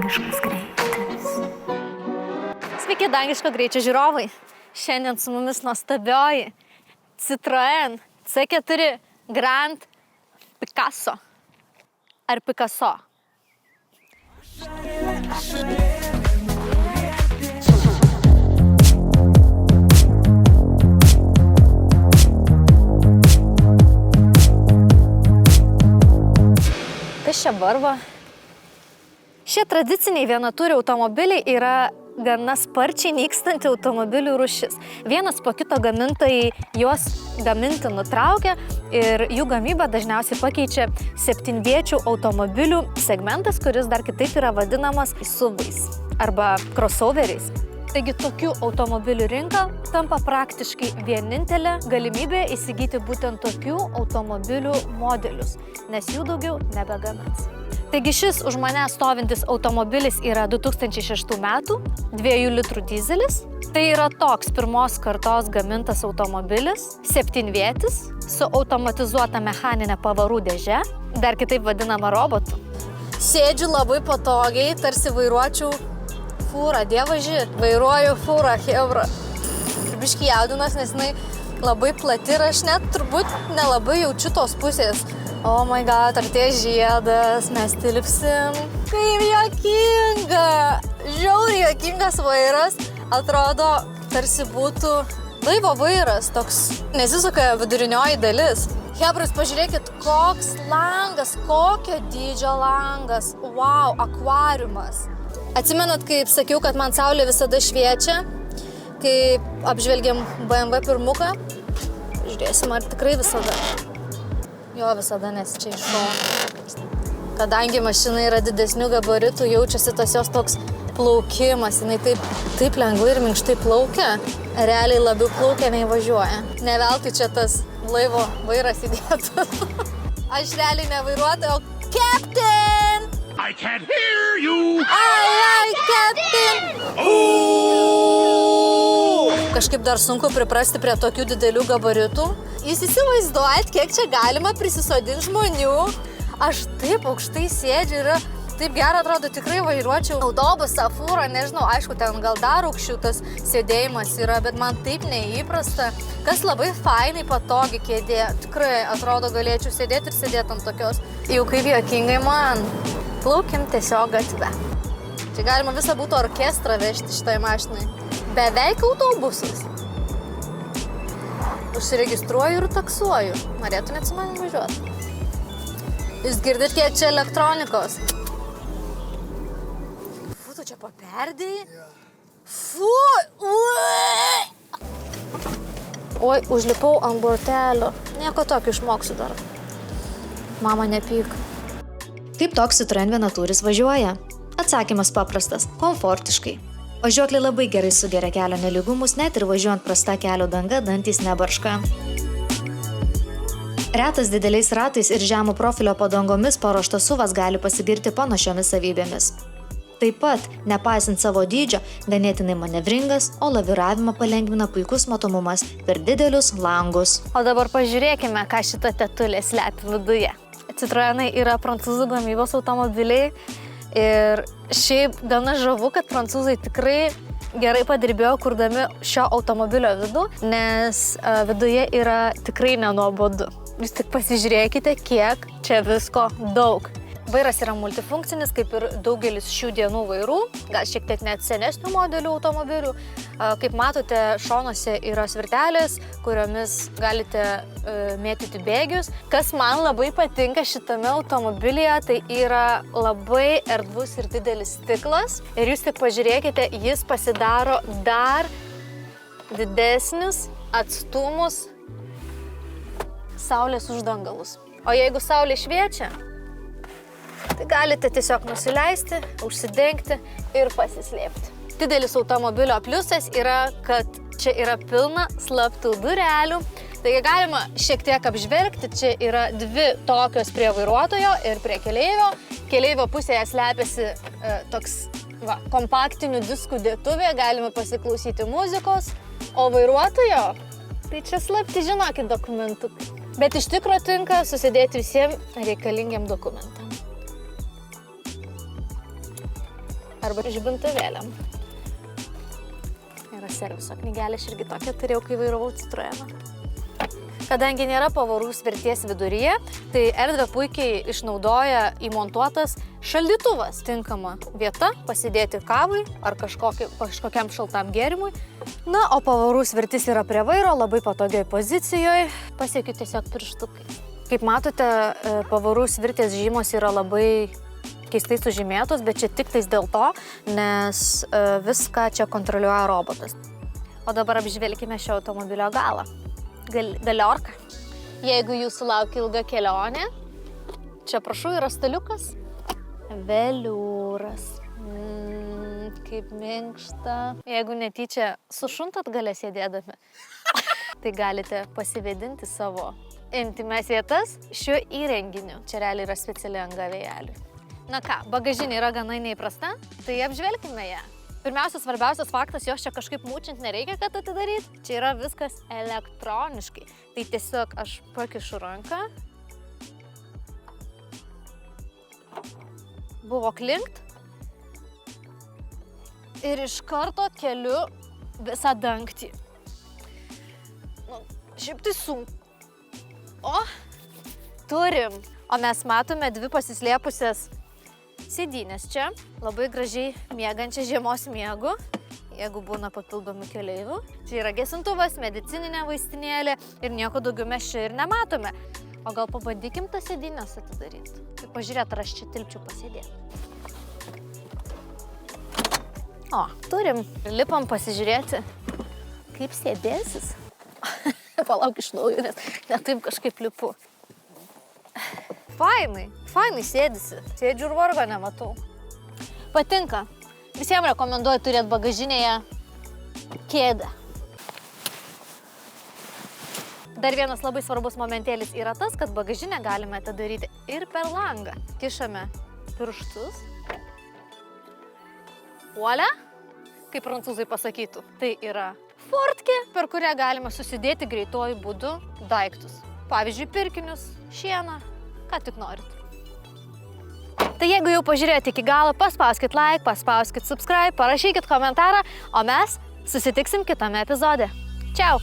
Dangiškas greitis. Sveiki, dangiško greičio žiūrovai. Šiandien su mumis nuostabioji Citroen C4 Grand Picasso. Ar Picasso? Kas čia varva? Šie tradiciniai vienatūriai automobiliai yra gana sparčiai nykstanti automobilių rūšis. Vienas po kito gamintojai juos gaminti nutraukia ir jų gamybą dažniausiai pakeičia 7-viečių automobilių segmentas, kuris dar kitaip yra vadinamas SUVais arba crossoveriais. Taigi tokių automobilių rinka tampa praktiškai vienintelė galimybė įsigyti būtent tokių automobilių modelius, nes jų daugiau nebegamins. Taigi šis už mane stovintis automobilis yra 2006 metų, 2 litrų dizelis. Tai yra toks pirmos kartos gamintas automobilis, 7-vietis, su automatizuota mechaninė pavarų dėže, dar kitaip vadinama robotu. Sėdžiu labai patogiai, tarsi vairuočiau fūrą, dievaži, vairuoju fūrą, hebra. Biškį jaudinos, nes jinai labai plati ir aš net turbūt nelabai jaučiu tos pusės. Oh my god, artėja žiedas, mes tilpsim. Kaip juokinga! Žiauriai juokingas vairas. Atrodo, tarsi būtų laivo vairas, toks nesisuka vidurinioji dalis. Hebras, pažiūrėkit, koks langas, kokio dydžio langas. Wow, akvariumas. Atsimenat, kaip sakiau, kad man saulė visada šviečia, kai apžvelgiam BMW pirmuką. Žiūrėsim, ar tikrai visada. Jo, visada, nes čia iš šono. Kadangi mašina yra didesnių gabaritų, jaučiasi tas jos toks plaukimas. Jinai taip lengvai ir minkštai plaukia. Realiai labiau plaukia nei važiuoja. Ne veltui čia tas laivo vairas įdėtas. Aš realiai nevairuotoja, o Captain! I can't hear you! Ai, Captain! Kažkaip dar sunku priprasti prie tokių didelių gabaritų. Jūs įsivaizduojat, kiek čia galima prisisodinti žmonių. Aš taip aukštai sėdžiu ir taip gerai atrodo, tikrai vairuočiau autobusą, fūrą, nežinau, aišku, ten gal dar aukščiau tas sėdėjimas yra, bet man taip neįprasta. Kas labai fainai patogi kėdė, tikrai atrodo galėčiau sėdėti ir sėdėti ant tokios. Jau kaip juokingai man. Plaukim tiesiog gatvę. Čia galima visą būtų orkestrą vežti šitai mašinai. Beveik autobusas. Užsiregistruoju ir taksuoju. Norėtumėt su manim važiuoti? Jūs girdit, kiek čia elektronikos? Fu, tu čia paperdėjai? Fu! Oi, užlipau ant bortelio. Nieko tokio išmoksiu dar. Mama, nepyk. Kaip toks Citroen vienatūris važiuoja? Atsakymas paprastas – komfortiškai. Važiuoklė labai gerai sugeria kelio nelygumus, net ir važiuojant prasta kelio danga dantys nebarška. Retas dideliais ratais ir žemų profilio padangomis paruoštas SUVas gali pasigirti panašiomis savybėmis. Taip pat, nepaisant savo dydžio, ganėtinai manevringas, o laviravimą palengvina puikus matomumas per didelius langus. O dabar pažiūrėkime, ką šita tetulė slepia viduje. Citroenai yra prancūzų gamybos automobiliai ir šiaip gana žavu, kad prancūzai tikrai gerai padirbėjo kurdami šio automobilio vidų, nes viduje yra tikrai nenuobodu. Jūs tik pasižiūrėkite, kiek čia visko daug. Vairas yra multifunkcinis, kaip ir daugelis šių dienų vairų, gal šiek tiek net senesnių modelių automobilių. Kaip matote, šonuose yra svirtelės, kuriomis galite mėtyti bėgius. Kas man labai patinka šitame automobilyje, tai yra labai erdvus ir didelis stiklas. Ir jūs tik pažiūrėkite, jis pasidaro dar didesnis atstumus saulės uždangalus. O jeigu saulė šviečia, tai galite tiesiog nusileisti, užsidengti ir pasislėpti. Didelis automobilio pliusas yra, kad čia yra pilna slaptų durelių. Taigi galima šiek tiek apžvelgti, čia yra 2 tokios prie vairuotojo ir prie keleivio. Keleivio pusėje slepiasi toks kompaktinių diskų dėtuvė, galima pasiklausyti muzikos. O vairuotojo, tai čia slapti, žinokit, dokumentukai. Bet iš tikro tinka susidėti visiems reikalingiam dokumentam. arba žibintuvėliam. Yra serviso knygelė, aš irgi tokia turėjau, kai vairavau Citroeną. Kadangi nėra pavarų svirties viduryje, tai erdvę puikiai išnaudoja įmontuotas šaldytuvas. Tinkama vieta pasidėti kavai ar kažkokiam šaltam gėrimui. Na, o pavarų svirtis yra prie vairo, labai patogioj pozicijoje. Pasiekiu tiesiog pirštukai. Kaip matote, pavarų svirties žymos yra labai keistai sužymėtos, bet čia tik tais dėl to, nes viską čia kontroliuoja robotas. O dabar apžvelkime šio automobilio galą. Galiorka. Jeigu jūsų laukia ilga kelionė, čia prašau yra staliukas. Veliūras. Kaip minkšta. Jeigu netyčia sušuntat gale sėdėdami, tai galite pasivėdinti savo intymes vietas šiuo įrenginiu. Čia realiai yra speciali anga vėjeliui. Na ką, bagažinė yra gana neįprasta, tai apžvelkime ją. Pirmiausia, svarbiausias faktas, jos čia kažkaip mūčint nereikia, kad atidaryti. Čia yra viskas elektroniškai. Tai tiesiog aš pakišu ranką. Buvo klinkt. Ir iš karto keliu visą dangtį. Nu, šiaip tai sunku. O, turim. O mes matome dvi pasislėpusias sėdynės čia, labai gražiai miegančią žiemos miegu, jeigu būna papildomų keleivių. Čia yra gesintuvas, medicininė vaistinėlė ir nieko daugiau mes čia ir nematome. O gal pabandykim tas sėdynės atidaryti? Tai pažiūrėt, ar aš čia tilpčiau pasėdėti. O, turim. Lipam pasižiūrėti, kaip sėdėsis. Palauk iš naujo, nes netaip kažkaip lipu. Fainai sėdisi. Sėdžiu ir vargo nematau. Patinka. Visiems rekomenduoju turėti bagažinėje kėdę. Dar vienas labai svarbus momentėlis yra tas, kad bagažinę galime atidaryti ir per langą. Kišame pirštus. Uolia, kaip prancūzai pasakytų. Tai yra fortkė, per kurią galime susidėti greituoju būdu daiktus. Pavyzdžiui, pirkinius, šieną. Ką tik norit. Tai jeigu jau pažiūrėjote iki galo, paspauskit like, paspauskit subscribe, parašykit komentarą, o mes susitiksim kitame epizode. Čiau!